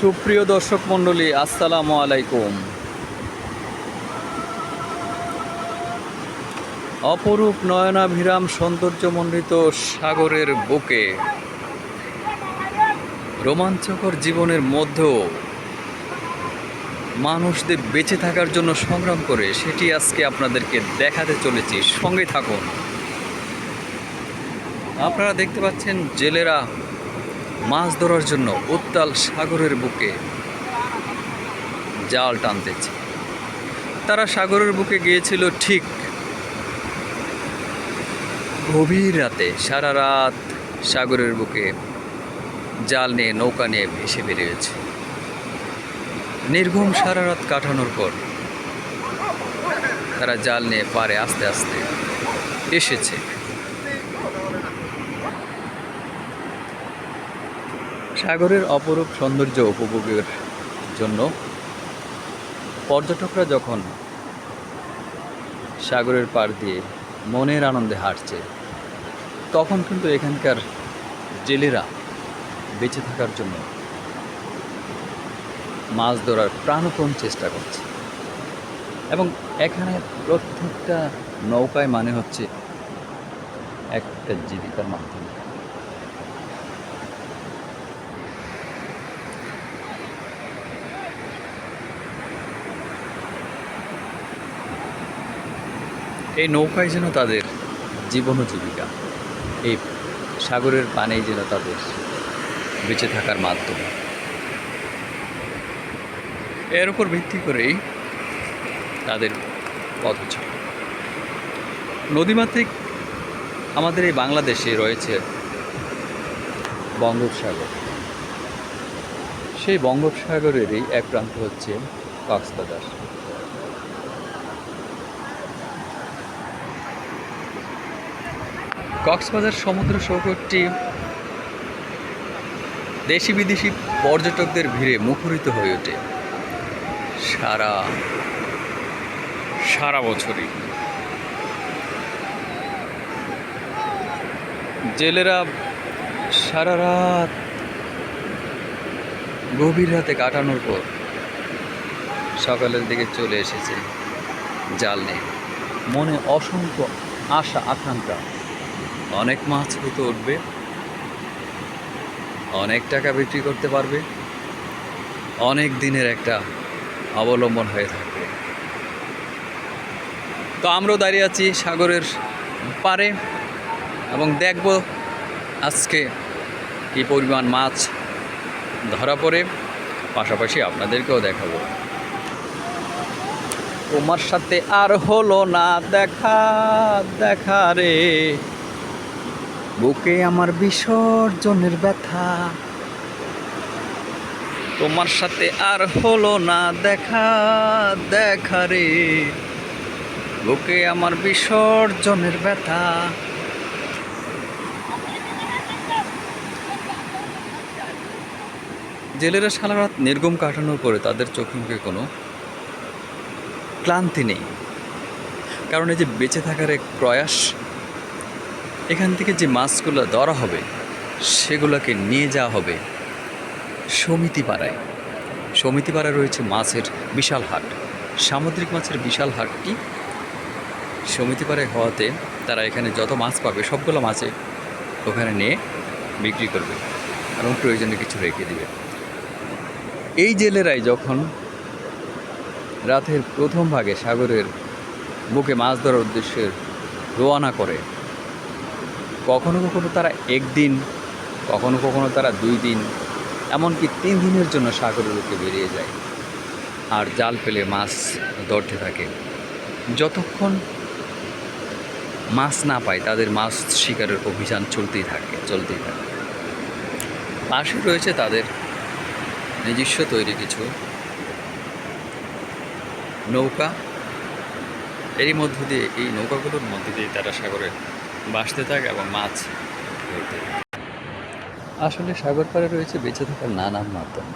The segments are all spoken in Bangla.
সুপ্রিয় দর্শক মণ্ডলী, আসসালামু আলাইকুম। অপরূপ নয়নাভিরাম সৌন্দর্যমণ্ডিত সাগরের বুকে রোমাঞ্চকর জীবনের মধ্যেও মানুষদের বেঁচে থাকার জন্য সংগ্রাম করে সেটি আজকে আপনাদেরকে দেখাতে চলেছি। সঙ্গে থাকুন। আপনারা দেখতে পাচ্ছেন জেলেরা মাছ ধরার জন্য উত্তাল সাগরের বুকে জাল টানতেছে। তারা সাগরের বুকে গিয়েছিল ঠিক গভীর রাতে। সারা রাত সাগরের বুকে জাল নিয়ে, নৌকা নিয়ে ভেসে বেরিয়েছে। নির্ঘুম সারা রাত কাটানোর পর তারা জাল নিয়ে পারে আস্তে আস্তে এসেছে। সাগরের অপরূপ সৌন্দর্য উপভোগের জন্য পর্যটকরা যখন সাগরের পাড় দিয়ে মনের আনন্দে হাঁটছে, তখন কিন্তু এখানকার জেলেরা বেঁচে থাকার জন্য মাছ ধরার প্রাণপণ চেষ্টা করছে। এবং এখানে প্রত্যেকটা নৌকায় মানে হচ্ছে একটা জীবিকার মাধ্যম। এই নৌকায় যেন তাদের জীবন ও জীবিকা, এই সাগরের পানেই যেন তাদের বেঁচে থাকার মাধ্যম। এর উপর ভিত্তি করেই তাদের পথচলা। নদীমাতৃক আমাদের এই বাংলাদেশে রয়েছে বঙ্গোপসাগর। সেই বঙ্গোপসাগরেরই এক প্রান্ত হচ্ছে কক্সবাজার। কক্সবাজার সমুদ্র সৈকতটি দেশি বিদেশি পর্যটকদের ভিড়ে মুখরিত হয়ে ওঠে সারা বছরই। জেলেরা সারা রাত গভীর রাতে কাটানোর পর সকালের দিকে চলে এসেছে জাল নিয়ে। মনে অসংখ্য আশা আকাঙ্ক্ষা, অনেক মাছ হয়তো উঠবে, অনেক টাকা বিক্রি করতে পারবে, অনেক দিনের একটা অবলম্বন হয়ে থাকবে। তো আমরাও দাঁড়িয়ে আছি সাগরের পাড়ে এবং দেখব আজকে কী পরিমাণ মাছ ধরা পড়ে, পাশাপাশি আপনাদেরকেও দেখাবো। তোমার সাথে আর হলো না দেখা রে, বুকে আমার বিসর্জনের ব্যথা। তোমার সাথে আর হলো না দেখা রে, বুকে আমার বিসর্জনের ব্যথা। জেলেরা সারা রাত নির্ঘুম কাটানোর পরে তাদের চোখে মুখে কোনো ক্লান্তি নেই। কারণ এই যে বেঁচে থাকার এক প্রয়াস, এখান থেকে যে মাছগুলো ধরা হবে সেগুলোকে নিয়ে যাওয়া হবে সমিতিপাড়ায়। সমিতিপাড়ায় রয়েছে মাছের বিশাল হাট, সামুদ্রিক মাছের বিশাল হাটটি সমিতিপাড়ায় হওয়াতে তারা এখানে যত মাছ পাবে সবগুলো মাছে ওখানে নিয়ে বিক্রি করবে এবং প্রয়োজনে কিছু রেখে দিবে। এই জেলেরাই যখন রাতের প্রথম ভাগে সাগরের বুকে মাছ ধরার উদ্দেশ্যে রওনা করে, কখনো কখনো তারা একদিন, কখনো কখনো তারা 2 দিন, এমনকি 3 দিনের জন্য সাগরের বুকে বেরিয়ে যায় আর জাল ফেলে মাছ ধরতে থাকে। যতক্ষণ মাছ না পায় তাদের মাছ শিকারের অভিযান চলতেই থাকে। পাশে রয়েছে তাদের নিজস্ব তৈরি কিছু নৌকা। এরই মধ্য দিয়ে, এই নৌকাগুলোর মধ্য দিয়ে তারা সাগরে ভাসতে থাকে এবং মাছ ধরতে। আসলে সাগর পাড়ে রয়েছে বেঁচে থাকার নানান মাধ্যম।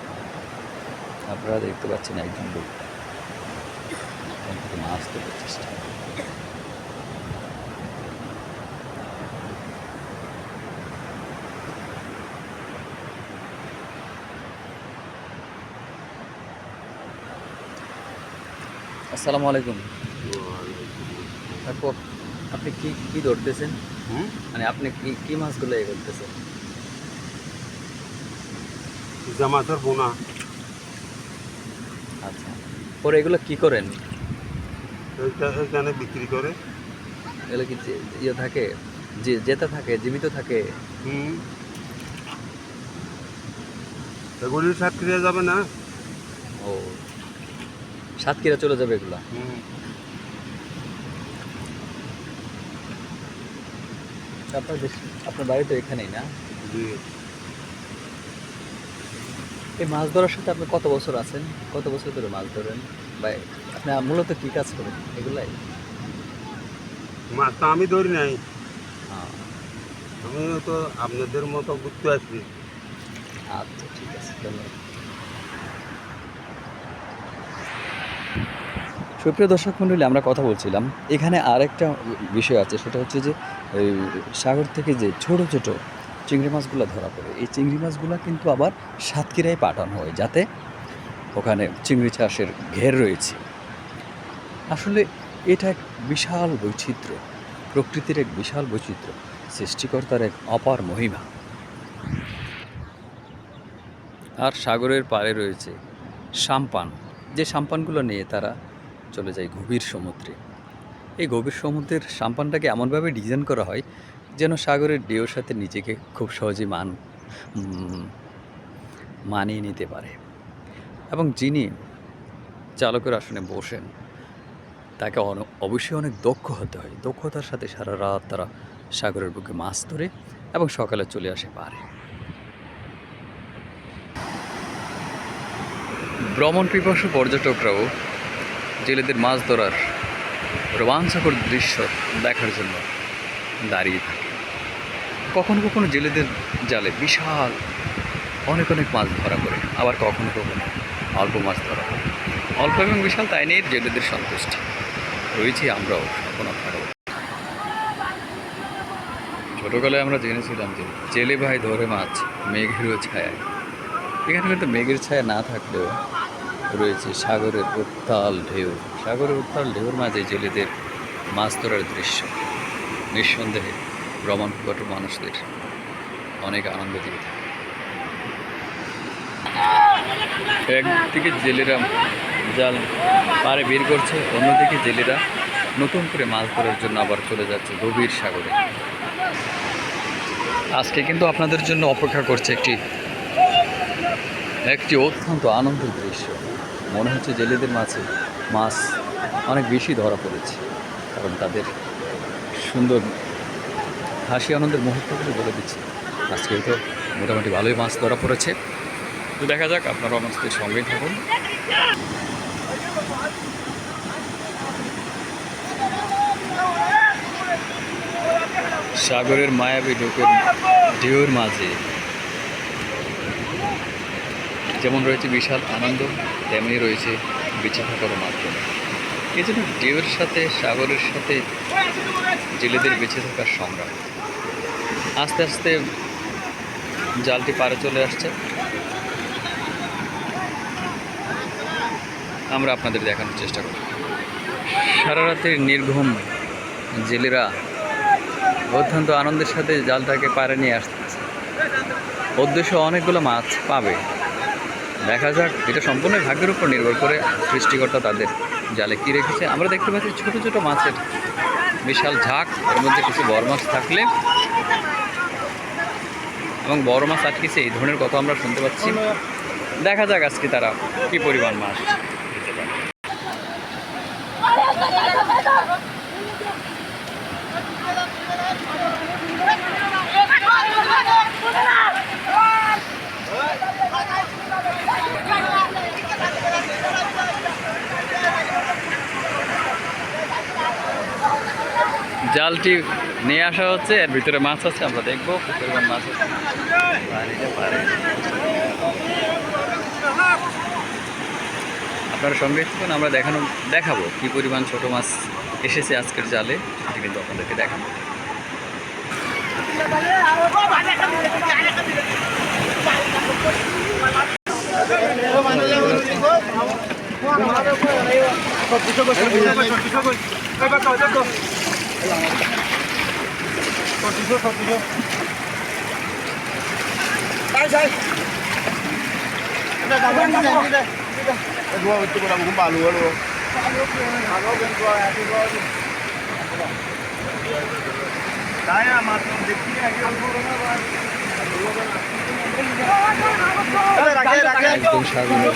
আপনারা দেখতে পাচ্ছেন একজন লোক মাছ ধরার চেষ্টা। আসসালামু আলাইকুম। তারপর আপনি কি কি ধরতেছেন? মানে আপনি কি কি মাছগুলো করতেছেন? জামাতের বোনা আচ্ছা, পরে এগুলো কি করেন? এখানে বিক্রি করে। এগুলো কি ইয়ে থাকে, যে জেতা থাকে, জীবিত থাকে? হুম, এগুলি সাতক্ষীরা যাবে না। ও, সাতক্ষীরা চলে যাবে এগুলা? হুম, আপনার দেশ, আপনার বাড়ি তো এখানেই না? জি। এই মাছ ধরার সাথে আপনি কত বছর আছেন? কত বছর ধরে মাছ ধরেন? বা আপনি মূলত কি কাজ করেন এগুলাই? মাছটা আমি ধরি নাই, হ্যাঁ, আমি তো আপনাদের মতো ঘুরতে আসছি। আচ্ছা ঠিক আছে, ধন্যবাদ। সুপ্রিয় দর্শক মণ্ডলী, আমরা কথা বলছিলাম, এখানে আরেকটা বিষয় আছে, সেটা হচ্ছে যে এই সাগর থেকে যে ছোট ছোট চিংড়ি মাছগুলো ধরা পড়ে, এই চিংড়ি মাছগুলো কিন্তু আবার সাতক্ষীরায় পাঠানো হয়, যাতে ওখানে চিংড়ি চাষের ঘের রয়েছে। আসলে এটা এক বিশাল বৈচিত্র্য, প্রকৃতির এক বিশাল বৈচিত্র্য, সৃষ্টিকর্তার এক অপার মহিমা। আর সাগরের পাড়ে রয়েছে সাম্পান, যে সাম্পানগুলো নিয়ে তারা চলে যায় গভীর সমুদ্রে। এই গভীর সমুদ্রের সাম্পানটাকে এমনভাবে ডিজাইন করা হয় যেন সাগরের ঢেউর সাথে নিজেকে খুব সহজে উম, মানিয়ে নিতে পারে। এবং যিনি চালকের আসনে বসেন তাকে অবশ্যই অনেক দক্ষ হতে হয়। দক্ষতার সাথে সারা রাত তারা সাগরের বুকে মাছ ধরে এবং সকালে চলে আসে পারে। ভ্রমণ পিপাসু পর্যটকরাও জেলেদের মাছ ধরার রোমাঞ্চকর দৃশ্য দেখার জন্য দাঁড়িয়ে থাকে। কখনো কখনো জেলেদের জালে বিশাল অনেক অনেক মাছ ধরা পড়ে, আবার কখনো কখনো অল্প মাছ ধরা পড়ে। অল্প এবং বিশাল তাই নিয়ে জেলেদের সন্তুষ্টি রয়েছি আমরাও এখন আপনারাও। ছোটোবেলায় আমরা জেনেছিলাম যে জেলে ভাই ধরে মাছ মেঘেরও ছায়ায়। এখানে কিন্তু মেঘের ছায়া না থাকলেও রয়েছে সাগরের উত্তাল ঢেউ। সাগরের উত্তাল ঢেউর মাঝে জেলেদের মাছ ধরার দৃশ্য নিঃসন্দেহে ভ্রমণপিপাসু মানুষদের অনেক আনন্দ দিয়ে থাকে। একদিকে জেলেরা জাল পাড়ে বের করছে, অন্যদিকে জেলেরা নতুন করে মাছ ধরার জন্য আবার চলে যাচ্ছে গভীর সাগরে। আজকে কিন্তু আপনাদের জন্য অপেক্ষা করছে একটি একটি অত্যন্ত আনন্দের দৃশ্য। মনে হচ্ছে জেলেদের মাঝে মাছ অনেক বেশি ধরা পড়েছে, কারণ তাদের সুন্দর হাসি আনন্দের মুহূর্তগুলো বলে দিচ্ছে আজকে তো মোটামুটি ভালোই মাছ ধরা পড়েছে। তো দেখা যাক, আপনারা আমাদের সঙ্গেই থাকুন। সাগরের মায়াবী ঢেউর মাঝে যেমন রয়েছে বিশাল আনন্দ, তেমনি রয়েছে বেঁচে থাকারও মাধ্যম। এই জন্য ঢেউয়ের সাথে সাগরের সাথে জেলেদের বেঁচে থাকার সংগ্রাম। আস্তে আস্তে জালটি পাড়ে চলে আসছে, আমরা আপনাদের দেখানোর চেষ্টা করি। সারা রাতের নির্ঘুম জেলেরা অত্যন্ত আনন্দের সাথে জালটাকে পাড়ে নিয়ে আসতেছে। উদ্দেশ্য অনেকগুলো মাছ পাবে। দেখা যাক, এটা সম্পূর্ণ ভাগ্যের উপর নির্ভর করে সৃষ্টিকর্তা তাদের জালে কী রেখেছে। আমরা দেখতে পাচ্ছি ছোট ছোট মাছের বিশাল ঝাঁক, এর মধ্যে কিছু বড় মাছ থাকলে এবং বড় মাছ আটকেছে এই ধরনের কথা আমরা শুনতে পাচ্ছি। দেখা যাক আজকে তারা কী পরিমাণ মাছ দিতে পারে। জালটি নিয়ে আসা হচ্ছে, এর ভিতরে মাছ আছে, আমরা দেখবো কি পরিমাণ মাছ আছে। আপনারা সঙ্গে থাকুন, আমরা দেখাবো কি পরিমাণ ছোট মাছ এসেছে আজকের জালে, সেটি কিন্তু আপনাদেরকে দেখাবো। একদম সাগরের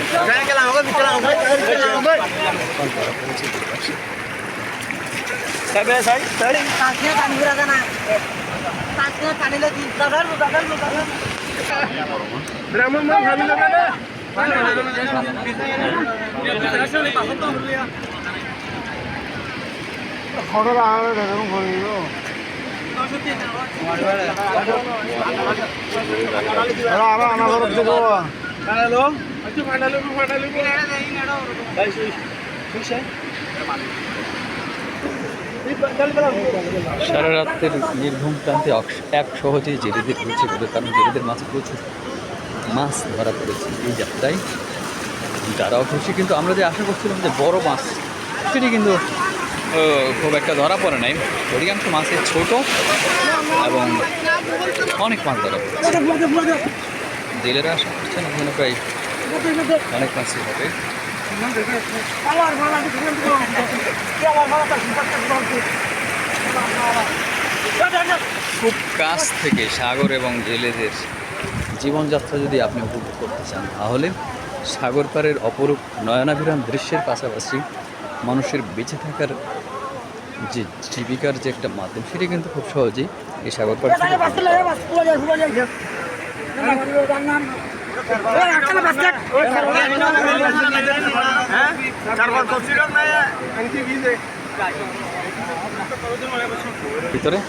সারা রাতের নির্ঘুম ক্লান্তি এক সহজেই জেলেদের ঘুরছে ঘুরে, কারণ জেলেদের মাছে প্রচুর মাছ ধরা পড়েছে এই যাত্রায়। তারাও খুশি, কিন্তু আমরা যে আশা করছিলাম যে বড় মাছ, সেটি কিন্তু খুব একটা ধরা পড়ে নাই। অধিকাংশ মাছের ছোট এবং অনেক মাছ ধরা পড়েছে। জেলেরা আশা করছেন ওখানে প্রায় অনেক মাছই হবে। খুব কাছ থেকে সাগর এবং জেলেদের জীবনযাত্রা যদি আপনি উপভোগ করতে চান, তাহলে সাগর পাড়ের অপরূপ নয়নাভিরাম দৃশ্যের পাশাপাশি মানুষের বেঁচে থাকার যে জীবিকার যে একটা মাধ্যম, সেটি কিন্তু খুব সহজেই এই সাগর পাড় থেকে ভিতরে।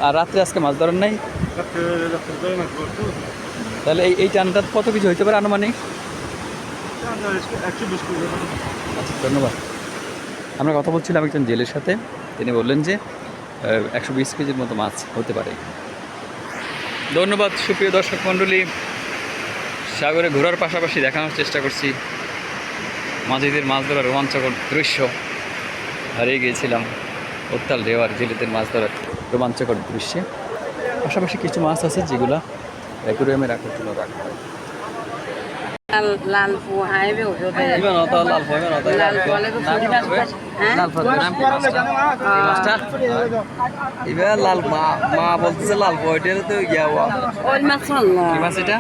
আর রাত্রে আজকে মাছ ধরার নাই, তাহলে এই টানটা কত কিছু হইতে পারে আনুমানিক? আচ্ছা, ধন্যবাদ। আমরা কথা বলছিলাম একজন জেলের সাথে, তিনি বললেন যে 120 কেজির মতো মাছ হতে পারে। ধন্যবাদ সুপ্রিয় দর্শক মণ্ডলী, সাগরে ঘোরার পাশাপাশি দেখানোর চেষ্টা করছি মাঝিদের মাছ ধরার রোমাঞ্চকর দৃশ্য। হারিয়ে গিয়েছিলাম উত্তাল ঢেউয়ার জেলেদের মাছ ধরার রোমাঞ্চকর দৃশ্যে। পাশাপাশি কিছু মাছ আছে যেগুলো অ্যাকুরিয়ামে রাখার জন্য রাখা হয়। লাল ফু হাইবে ওটা ইমান অত লাল ফয় ইমান অত লাল ফয় লাল ফয় নাম কি মাছটা? এবার লাল মা মা বলতেছে লাল ফয়, এটা তো ইয়াওয়া ওই মাছ না কি মাছ এটা?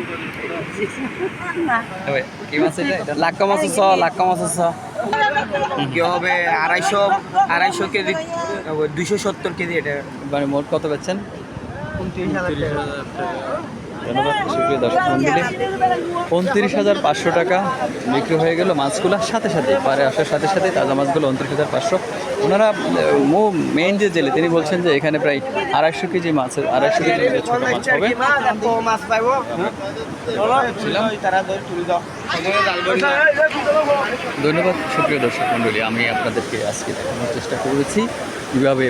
ওই কি মাছ এটা? এটা লাক্কা মাছ ছ, লাক্কা মাছ ছ কি হবে 250 কেজি, 270 কেজি। এটা মানে মোট কত বেচছেন? 29,000 ধন্যবাদ সুপ্রিয় দর্শক মন্ডলী। 29,500 টাকা বিক্রি হয়ে গেল মাছগুলোর সাথে সাথে, পারে আসার সাথে সাথে তাজা মাছগুলো 29,500। ওনারা মেইন যে জেলে, তিনি বলছেন যে এখানে প্রায় 250 কেজি মাছের 250 কেজি ছোট মাছ হবে। মাছ পাইব ধন্যবাদ সুপ্রিয় দর্শক মন্ডলী, আমি আপনাদেরকে আজকে দেখানোর চেষ্টা করেছি কীভাবে